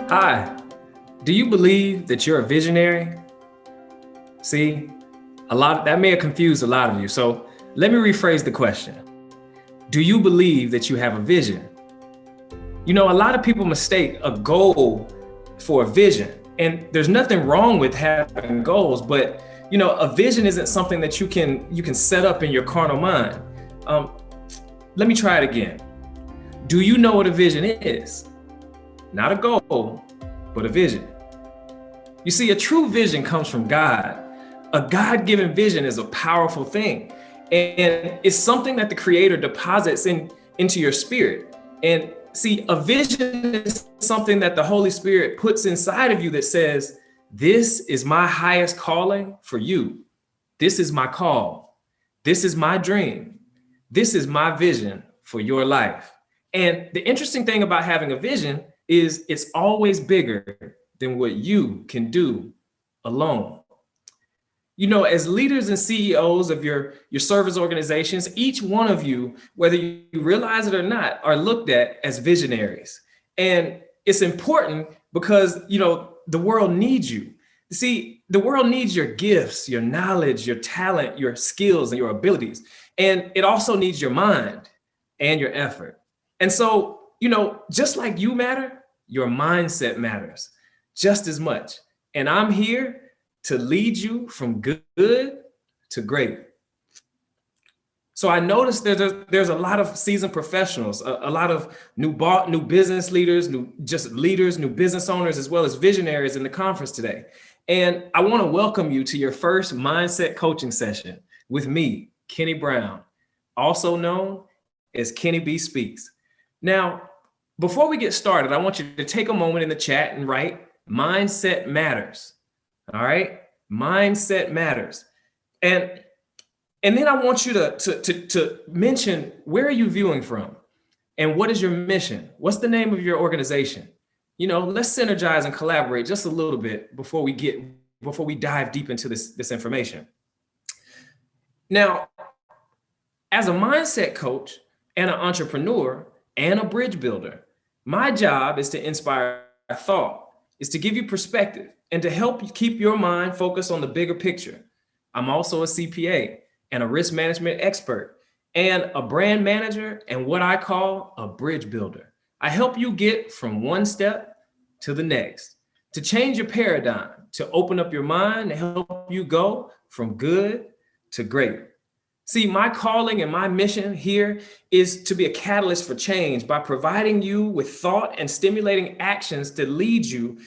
Hi, do you believe that you're a visionary? See, a lot that may have confused a lot of you. So let me rephrase the question. Do you believe that you have a vision? You know, a lot of people mistake a goal for a vision. And there's nothing wrong with having goals, but a vision isn't something that you can set up in your carnal mind. Um, Let me try it again. Do you know what a vision is? Not a goal, but a vision. You see, a true vision comes from God. A God-given vision is a powerful thing. And it's something that the Creator deposits into your spirit. And see, a vision is something that the Holy Spirit puts inside of you that says, this is my highest calling for you. This is my call. This is my dream. This is my vision for your life. And the interesting thing about having a vision is it's always bigger than what you can do alone. You know, as leaders and CEOs of your service organizations, each one of you, whether you realize it or not, are looked at as visionaries. And it's important because, the world needs you. See, the world needs your gifts, your knowledge, your talent, your skills, and your abilities. And it also needs your mind and your effort. And so, just like you matter, your mindset matters just as much. And I'm here to lead you from good to great. So I noticed there's a lot of seasoned professionals, a lot of new business leaders, new business owners, as well as visionaries in the conference today. And I want to welcome you to your first mindset coaching session with me, Kenny Brown, also known as Kenny B Speaks. Now, before we get started, I want you to take a moment in the chat and write mindset matters. All right. Mindset matters. And then I want you to mention, where are you viewing from? And what is your mission? What's the name of your organization? Let's synergize and collaborate just a little bit before we dive deep into this information. Now, as a mindset coach and an entrepreneur and a bridge builder, my job is to inspire thought, is to give you perspective, and to help you keep your mind focused on the bigger picture. I'm also a CPA and a risk management expert and a brand manager and what I call a bridge builder. I help you get from one step to the next, to change your paradigm, to open up your mind, to help you go from good to great. See, my calling and my mission here is to be a catalyst for change by providing you with thought and stimulating actions to lead you,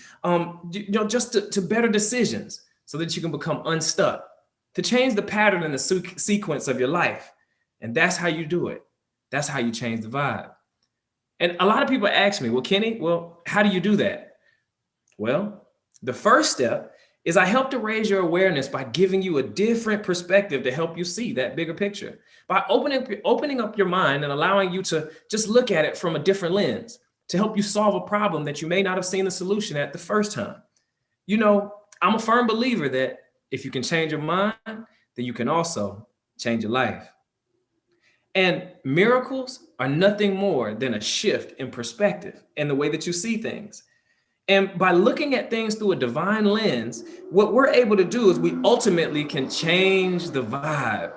just to better decisions so that you can become unstuck, to change the pattern and the sequence of your life. And that's how you do it. That's how you change the vibe. And a lot of people ask me, well, Kenny, how do you do that? Well, the first step is I help to raise your awareness by giving you a different perspective to help you see that bigger picture, by opening up your mind and allowing you to just look at it from a different lens to help you solve a problem that you may not have seen the solution at the first time. I'm a firm believer that if you can change your mind, then you can also change your life. And miracles are nothing more than a shift in perspective and the way that you see things. And by looking at things through a divine lens, what we're able to do is we ultimately can change the vibe.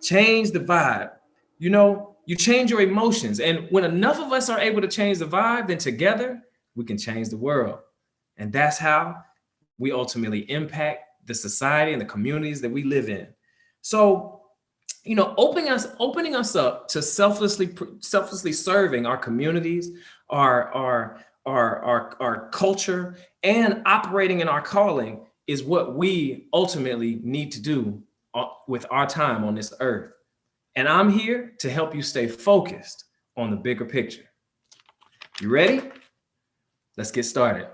Change the vibe. You change your emotions. And when enough of us are able to change the vibe, then together we can change the world. And that's how we ultimately impact the society and the communities that we live in. So, opening us up to selflessly serving our communities, our culture, and operating in our calling is what we ultimately need to do with our time on this earth. And I'm here to help you stay focused on the bigger picture. You ready? Let's get started.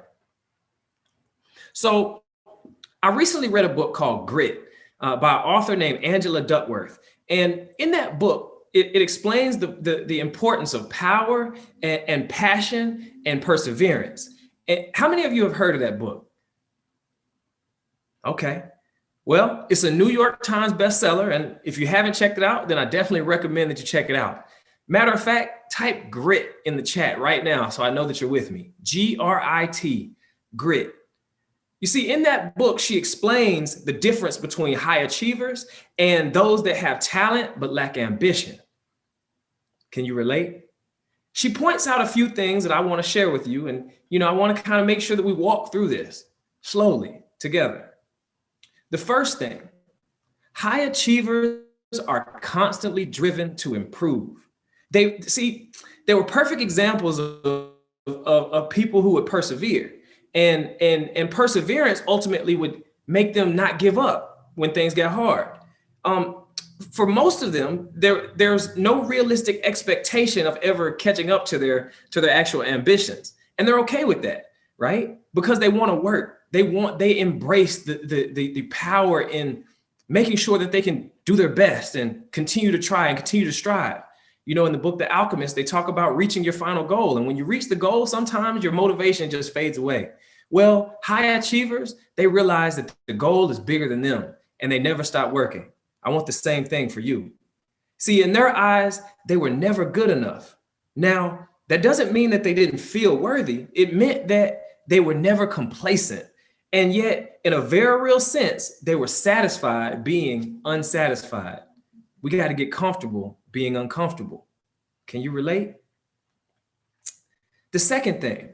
So I recently read a book called Grit by an author named Angela Duckworth. And in that book, it explains the importance of power and passion and perseverance. And how many of you have heard of that book? Okay. Well, it's a New York Times bestseller. And if you haven't checked it out, then I definitely recommend that you check it out. Matter of fact, type grit in the chat right now so I know that you're with me. Grit, grit. You see, in that book, she explains the difference between high achievers and those that have talent but lack ambition. Can you relate? She points out a few things that I want to share with you. And, I want to kind of make sure that we walk through this slowly together. The first thing, high achievers are constantly driven to improve. They were perfect examples of people who would persevere. And perseverance ultimately would make them not give up when things get hard. For most of them, there's no realistic expectation of ever catching up to their actual ambitions, and they're okay with that, right? Because they want to work. They embrace the power in making sure that they can do their best and continue to try and continue to strive. In the book The Alchemist, they talk about reaching your final goal, and when you reach the goal, sometimes your motivation just fades away. Well, high achievers, they realize that the goal is bigger than them, and they never stop working. I want the same thing for you. See, in their eyes, they were never good enough. Now, that doesn't mean that they didn't feel worthy. It meant that they were never complacent. And yet, in a very real sense, they were satisfied being unsatisfied. We got to get comfortable being uncomfortable. Can you relate? The second thing,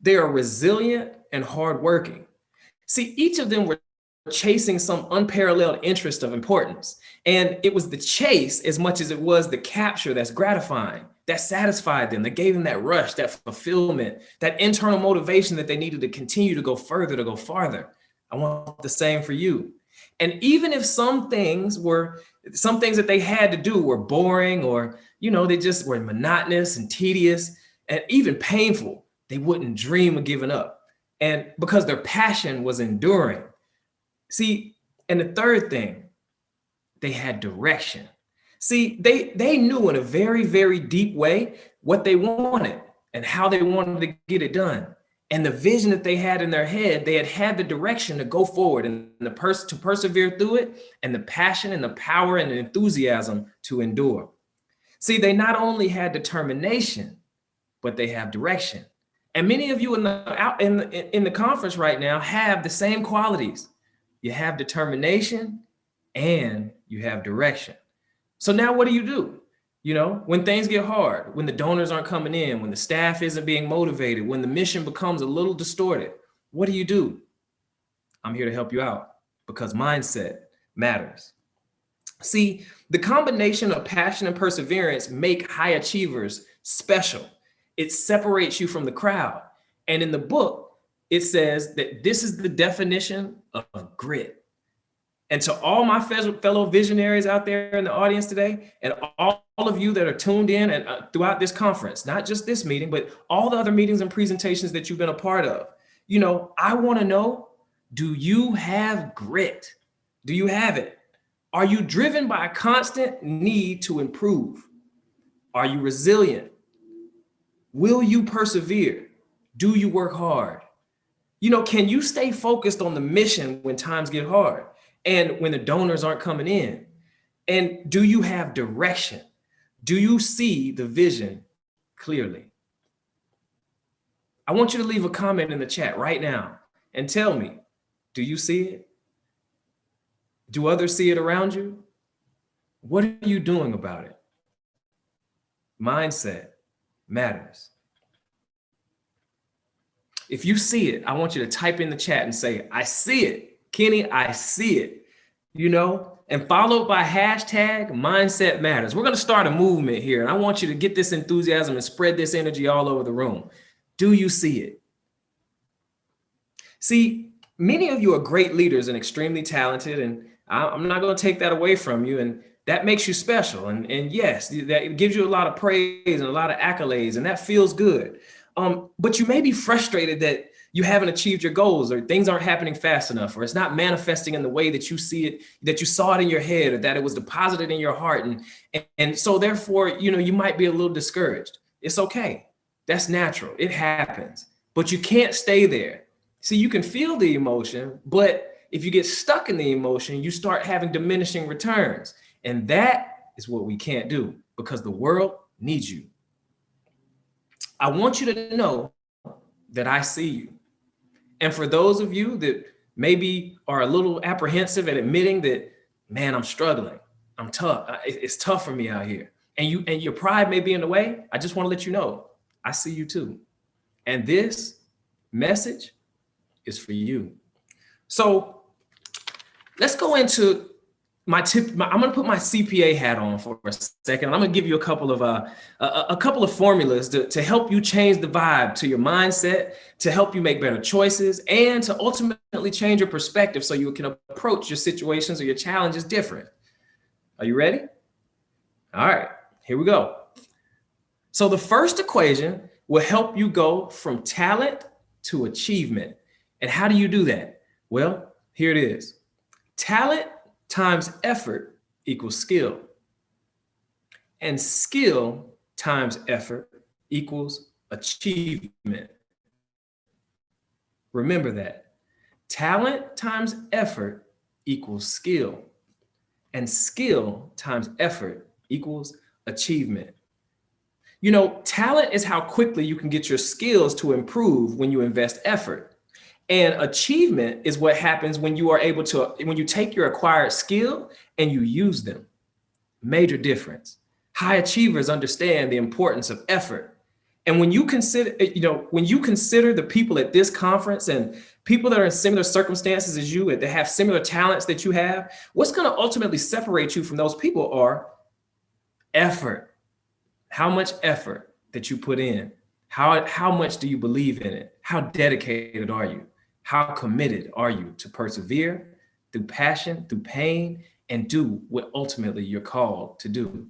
they are resilient and hardworking. See, each of them were chasing some unparalleled interest of importance. And it was the chase as much as it was the capture that's gratifying, that satisfied them, that gave them that rush, that fulfillment, that internal motivation that they needed to continue to go further, to go farther. I want the same for you. And even if some things that they had to do were boring, or, they just were monotonous and tedious and even painful, they wouldn't dream of giving up. And because their passion was enduring. See, and the third thing, they had direction. See, they knew in a very, very deep way what they wanted and how they wanted to get it done. And the vision that they had in their head, they had the direction to go forward and to persevere through it, and the passion and the power and the enthusiasm to endure. See, they not only had determination, but they have direction. And many of you in the conference right now have the same qualities. You have determination and you have direction. So now what do? When things get hard, when the donors aren't coming in, when the staff isn't being motivated, when the mission becomes a little distorted, what do? I'm here to help you out, because mindset matters. See, the combination of passion and perseverance make high achievers special. It separates you from the crowd. And in the book, it says that this is the definition of grit. And to all my fellow visionaries out there in the audience today, and all of you that are tuned in and throughout this conference, not just this meeting, but all the other meetings and presentations that you've been a part of, I want to know, do you have grit? Do you have it? Are you driven by a constant need to improve? Are you resilient? Will you persevere? Do you work hard? Can you stay focused on the mission when times get hard and when the donors aren't coming in? And do you have direction? Do you see the vision clearly? I want you to leave a comment in the chat right now and tell me, do you see it? Do others see it around you? What are you doing about it? Mindset matters. If you see it, I want you to type in the chat and say, I see it. Kenny, I see it. And followed by hashtag mindset matters. We're going to start a movement here. And I want you to get this enthusiasm and spread this energy all over the room. Do you see it? See, many of you are great leaders and extremely talented, and I'm not going to take that away from you. And that makes you special. And yes, that gives you a lot of praise and a lot of accolades, and that feels good. But you may be frustrated that you haven't achieved your goals, or things aren't happening fast enough, or it's not manifesting in the way that you see it, that you saw it in your head, or that it was deposited in your heart. And so therefore, you might be a little discouraged. It's okay. That's natural. It happens, but you can't stay there. See, you can feel the emotion, but if you get stuck in the emotion, you start having diminishing returns. And that is what we can't do, because the world need you. I want you to know that I see you. And for those of you that maybe are a little apprehensive at admitting that, man, I'm struggling, I'm tough, it's tough for me out here, and your pride may be in the way, I just want to let you know, I see you too. And this message is for you. So let's go into my tip. I'm going to put my CPA hat on for a second. And I'm going to give you a couple of formulas to help you change the vibe to your mindset, to help you make better choices, and to ultimately change your perspective so you can approach your situations or your challenges different. Are you ready? All right, here we go. So the first equation will help you go from talent to achievement. And how do you do that? Well, here it is. Talent times effort equals skill. And skill times effort equals achievement. Remember that. Talent times effort equals skill. And skill times effort equals achievement. You know, talent is how quickly you can get your skills to improve when you invest effort. And achievement is what happens when you are able to, when you take your acquired skill and you use them. Major difference. High achievers understand the importance of effort. And when you consider, the people at this conference and people that are in similar circumstances as you, that have similar talents that you have, what's going to ultimately separate you from those people are effort. How much effort that you put in? How much do you believe in it? How dedicated are you? How committed are you to persevere through passion, through pain, and do what ultimately you're called to do,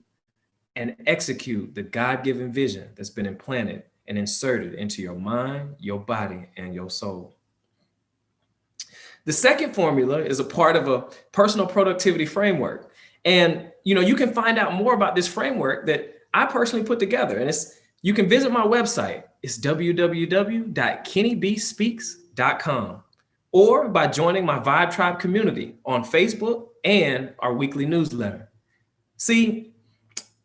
and execute the God-given vision that's been implanted and inserted into your mind, your body, and your soul? The second formula is a part of a personal productivity framework. And you can find out more about this framework that I personally put together. And you can visit my website. It's www.kennybspeaks.com, or by joining my Vibe Tribe community on Facebook and our weekly newsletter. See,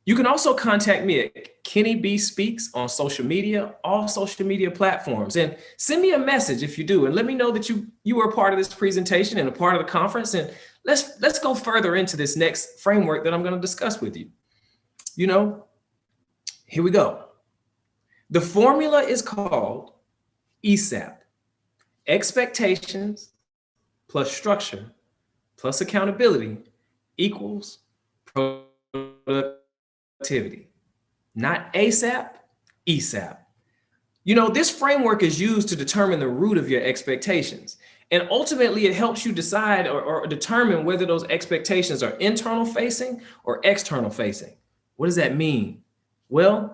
you can also contact me at Kenny B Speaks on social media, all social media platforms, and send me a message if you do, and let me know that you were a part of this presentation and a part of the conference. And let's go further into this next framework that I'm going to discuss with you. Here we go. The formula is called ESAP. Expectations plus structure plus accountability equals productivity. Not ASAP, ESAP. This framework is used to determine the root of your expectations. And ultimately, it helps you decide or determine whether those expectations are internal facing or external facing. What does that mean? Well,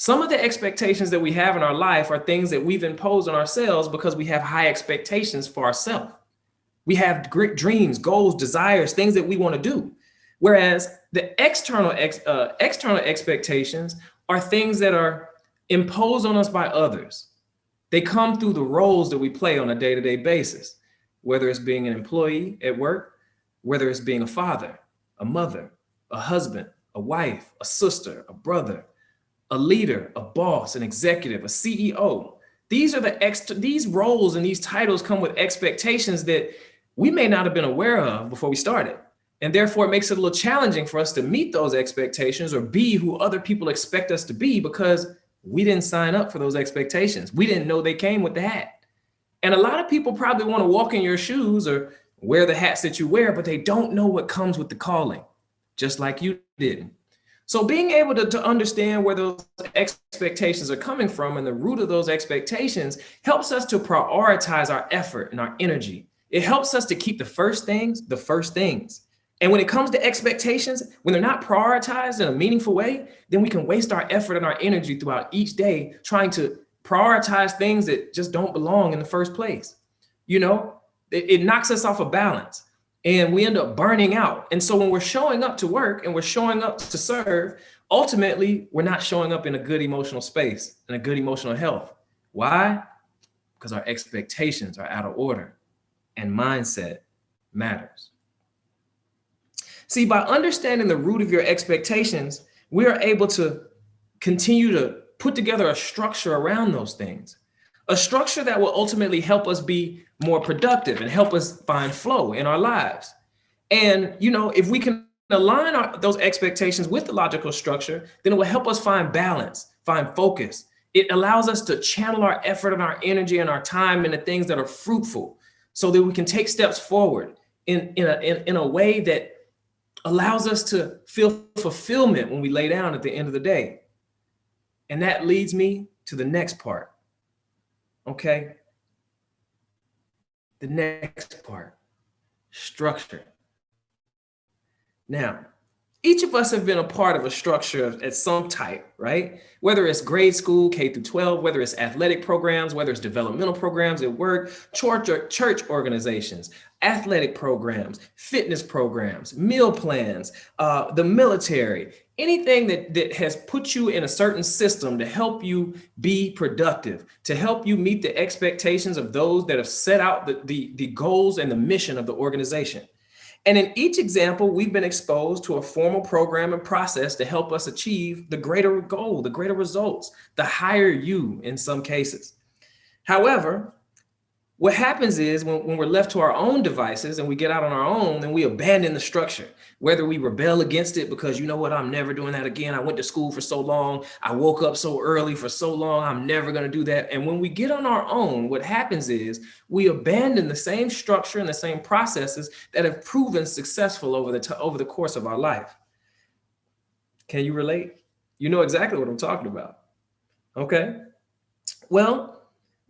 some of the expectations that we have in our life are things that we've imposed on ourselves because we have high expectations for ourselves. We have great dreams, goals, desires, things that we want to do. Whereas the external expectations are things that are imposed on us by others. They come through the roles that we play on a day-to-day basis, whether it's being an employee at work, whether it's being a father, a mother, a husband, a wife, a sister, a brother, a leader, a boss, an executive, a CEO. These are these roles and these titles come with expectations that we may not have been aware of before we started. And therefore, it makes it a little challenging for us to meet those expectations or be who other people expect us to be, because we didn't sign up for those expectations. We didn't know they came with the hat. And a lot of people probably want to walk in your shoes or wear the hats that you wear, but they don't know what comes with the calling, just like you didn't. So being able to understand where those expectations are coming from and the root of those expectations helps us to prioritize our effort and our energy. It helps us to keep the first things. And when it comes to expectations, when they're not prioritized in a meaningful way, then we can waste our effort and our energy throughout each day trying to prioritize things that just don't belong in the first place. It knocks us off of balance and we end up burning out. And so when we're showing up to work and we're showing up to serve, ultimately, we're not showing up in a good emotional space and a good emotional health. Why? Because our expectations are out of order and mindset matters. See, by understanding the root of your expectations, we are able to continue to put together a structure around those things, a structure that will ultimately help us be more productive and help us find flow in our lives. And, if we can align those expectations with the logical structure, then it will help us find balance, find focus. It allows us to channel our effort and our energy and our time into things that are fruitful so that we can take steps forward in a way that allows us to feel fulfillment when we lay down at the end of the day. And that leads me to the next part. Okay? The next part, structure. Now, each of us have been a part of a structure at some type, right? Whether it's grade school, K through 12, whether it's athletic programs, whether it's developmental programs at work, church organizations, athletic programs, fitness programs, meal plans, the military, anything that has put you in a certain system to help you be productive, to help you meet the expectations of those that have set out the goals and the mission of the organization. And in each example, we've been exposed to a formal program and process to help us achieve the greater goal, the greater results, the higher you in some cases. However, what happens is when we're left to our own devices and we get out on our own, then we abandon the structure, whether we rebel against it because, I'm never doing that again. I went to school for so long. I woke up so early for so long. I'm never going to do that. And when we get on our own, what happens is we abandon the same structure and the same processes that have proven successful over the course of our life. Can you relate? You know exactly what I'm talking about. Okay. Well,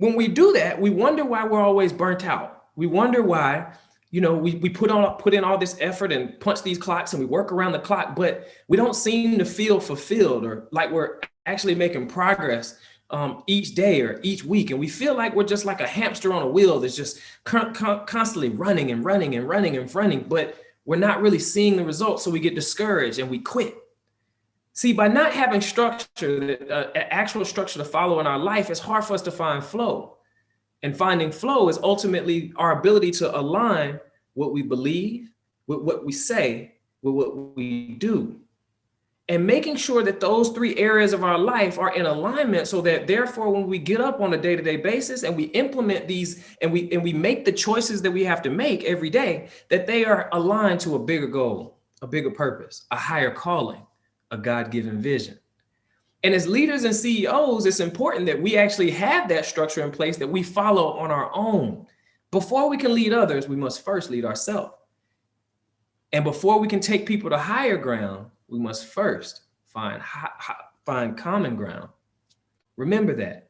when we do that, we wonder why we're always burnt out. We wonder why, we put in all this effort and punch these clocks and we work around the clock, but we don't seem to feel fulfilled or like we're actually making progress each day or each week. And we feel like we're just like a hamster on a wheel that's just constantly running and running and running and running, but we're not really seeing the results. So we get discouraged and we quit. See, by not having structure, actual structure to follow in our life, it's hard for us to find flow. And finding flow is ultimately our ability to align what we believe with what we say, with what we do. And making sure that those three areas of our life are in alignment so that therefore, when we get up on a day-to-day basis and we implement these and we make the choices that we have to make every day, that they are aligned to a bigger goal, a bigger purpose, a higher calling, a God-given vision. And as leaders and CEOs, it's important that we actually have that structure in place that we follow on our own. Before we can lead others, we must first lead ourselves. And before we can take people to higher ground, we must first find common ground. Remember that.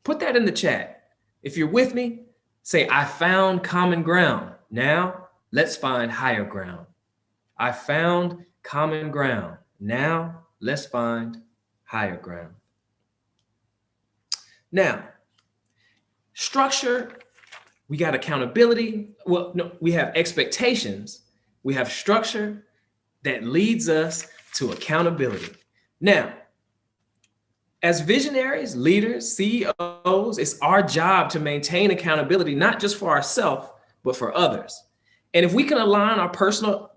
Put that in the chat. If you're with me, say, I found common ground. Now let's find higher ground. I found common ground. Now let's find higher ground. Now, structure, we got accountability. Well, no, we have expectations. We have structure that leads us to accountability. Now, as visionaries, leaders, CEOs, it's our job to maintain accountability, not just for ourselves, but for others. And if we can align our personal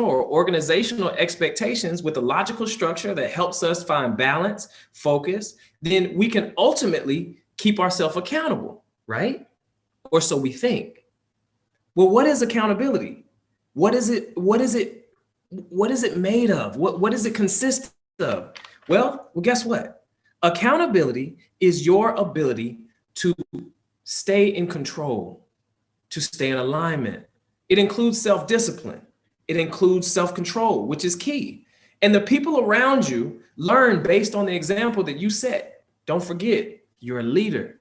or organizational expectations with a logical structure that helps us find balance, focus, then we can ultimately keep ourselves accountable, right? Or so we think. Well, what is accountability? What is it made of? What does it consist of? Well, guess what? Accountability is your ability to stay in control, to stay in alignment. It includes self-discipline. It includes self-control, which is key. And the people around you learn based on the example that you set. Don't forget, you're a leader.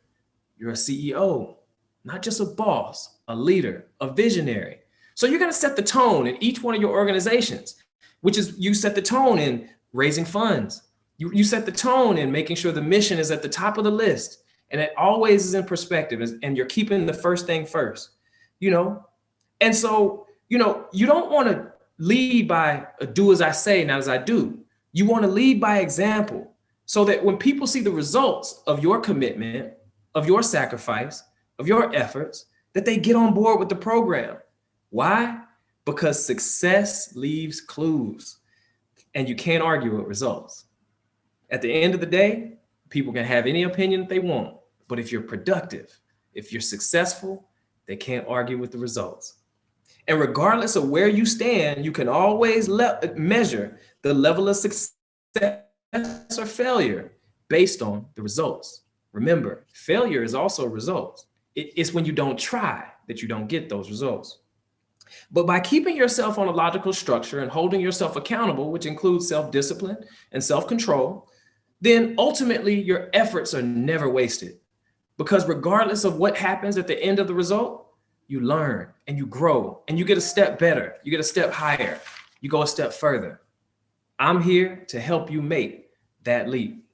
You're a CEO, not just a boss, a leader, a visionary. So you're going to set the tone in each one of your organizations, which is you set the tone in raising funds. You set the tone in making sure the mission is at the top of the list and it always is in perspective and you're keeping the first thing first, And so, you don't want to lead by do as I say, not as I do. You want to lead by example so that when people see the results of your commitment, of your sacrifice, of your efforts, that they get on board with the program. Why? Because success leaves clues and you can't argue with results. At the end of the day, people can have any opinion they want, but if you're productive, if you're successful, they can't argue with the results. And regardless of where you stand, you can always measure the level of success or failure based on the results. Remember, failure is also results. It's when you don't try that you don't get those results. But by keeping yourself on a logical structure and holding yourself accountable, which includes self-discipline and self-control, then ultimately your efforts are never wasted. Because regardless of what happens at the end of the result, you learn and you grow and you get a step better, you get a step higher, you go a step further. I'm here to help you make that leap.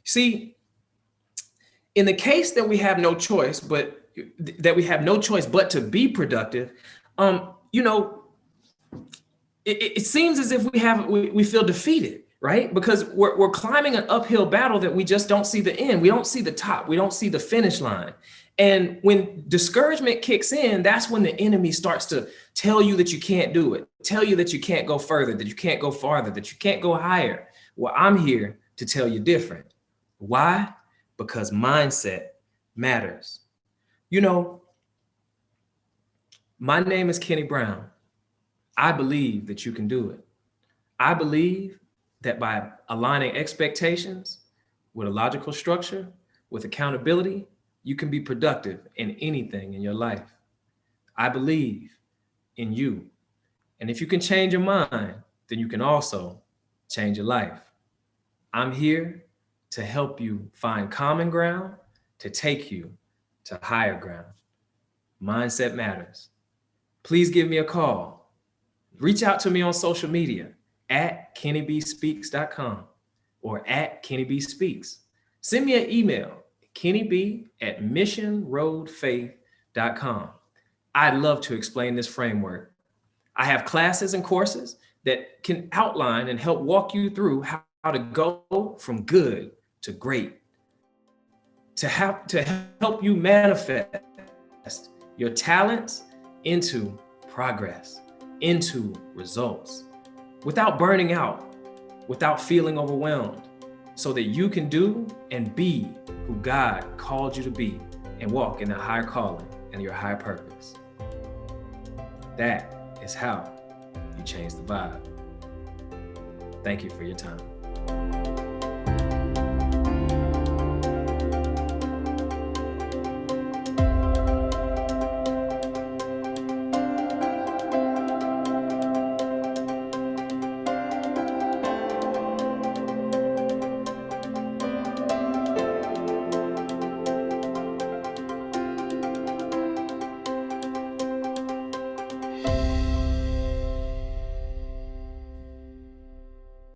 See, in the case that we have no choice, but to be productive, it seems as if we feel defeated, right? Because we're climbing an uphill battle that we just don't see the end. We don't see the top. We don't see the finish line. And when discouragement kicks in, that's when the enemy starts to tell you that you can't do it, tell you that you can't go further, that you can't go farther, that you can't go higher. Well, I'm here to tell you different. Why? Because mindset matters. My name is Kenny Brown. I believe that you can do it. I believe that by aligning expectations with a logical structure, with accountability, you can be productive in anything in your life. I believe in you. And if you can change your mind, then you can also change your life. I'm here to help you find common ground, to take you to higher ground. Mindset matters. Please give me a call. Reach out to me on social media at KennyBSpeaks.com or at KennyBSpeaks. Send me an email, KennyB@missionroadfaith.com. I'd love to explain this framework. I have classes and courses that can outline and help walk you through how to go from good to great, to help you manifest your talents into progress, into results, without burning out, without feeling overwhelmed, so that you can do and be who God called you to be and walk in that higher calling and your higher purpose. That is how you change the vibe. Thank you for your time.